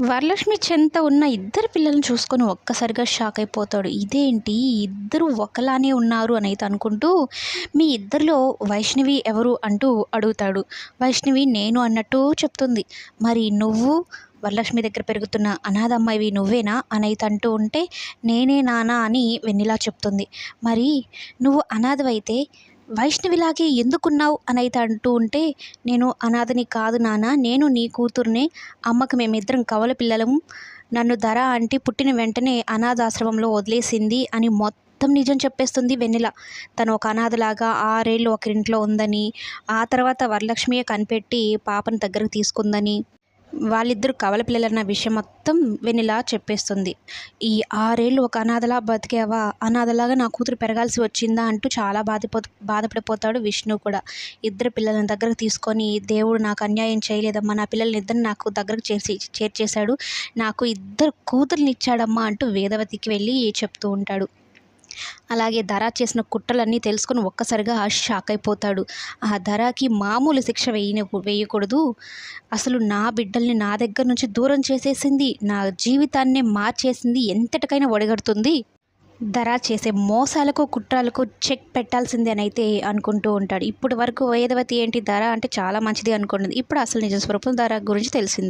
వరలక్ష్మి చెంత ఉన్న ఇద్దరు పిల్లల్ని చూసుకొని ఒక్కసారిగా షాక్ అయిపోతాడు. ఇదేంటి ఇద్దరు ఒకలానే ఉన్నారు అని అయితే అనుకుంటూ, మీ ఇద్దరిలో వైష్ణవి ఎవరు అంటూ అడుగుతాడు. వైష్ణవి నేను అన్నట్టు చెప్తుంది. మరి నువ్వు వరలక్ష్మి దగ్గర పెరుగుతున్న అనాథ అమ్మాయివి నువ్వేనా అని అయితే అంటూ ఉంటే, నేనే నాన్న అని వెన్నెల చెప్తుంది. మరి నువ్వు అనాథవైతే వైష్ణవిలాగే ఎందుకున్నావు అని అయితే అంటూ ఉంటే, నేను అనాథని కాదు నాన్న, నేను నీ కూతుర్నే, అమ్మకి మేమిద్దరం కవల పిల్లలం, నన్ను ధర ఆంటీ పుట్టిన వెంటనే అనాథాశ్రమంలో వదిలేసింది అని మొత్తం నిజం చెప్పేస్తుంది వెన్నెల. తను ఒక అనాథలాగా 6 ఏళ్ళు ఒకరింట్లో ఉందని, ఆ తర్వాత వరలక్ష్మియే కనిపెట్టి పాపను దగ్గరకు తీసుకుందని, వాళ్ళిద్దరూ కవల పిల్లలన్న విషయం మొత్తం వెన్నెల చెప్పేస్తుంది. ఈ 6 ఏళ్ళు ఒక అనాథలా బతికావా, అనాథలాగా నా కూతురు పెరగాల్సి వచ్చిందా అంటూ చాలా బాధపడిపోతాడు విష్ణు కూడా. ఇద్దరు పిల్లలను దగ్గరకు తీసుకొని, దేవుడు నాకు అన్యాయం చేయలేదమ్మా, నా పిల్లల్ని ఇద్దరిని నాకు దగ్గరకు చేర్చేశాడు, నాకు ఇద్దరు కూతుర్ని ఇచ్చాడమ్మా అంటూ వేదవతికి వెళ్ళి చెప్తూ ఉంటాడు. అలాగే ధర చేసిన కుట్రలన్నీ తెలుసుకొని ఒక్కసారిగా షాక్ అయిపోతాడు. ఆ ధరకి మామూలు శిక్ష వేయకూడదు, అసలు నా బిడ్డల్ని నా దగ్గర నుంచి దూరం చేసేసింది, నా జీవితాన్నే మార్చేసింది, ఎంతటికైనా ఒడిగడుతుంది, ధర చేసే మోసాలకు కుట్రలకు చెక్ పెట్టాల్సిందే అని అయితే అనుకుంటూ ఉంటాడు. ఇప్పటి వరకు వేదవతి ఏంటి ధర అంటే చాలా మంచిది అనుకుంటుంది. ఇప్పుడు అసలు నిజ స్వరూపం ధర గురించి తెలిసింది.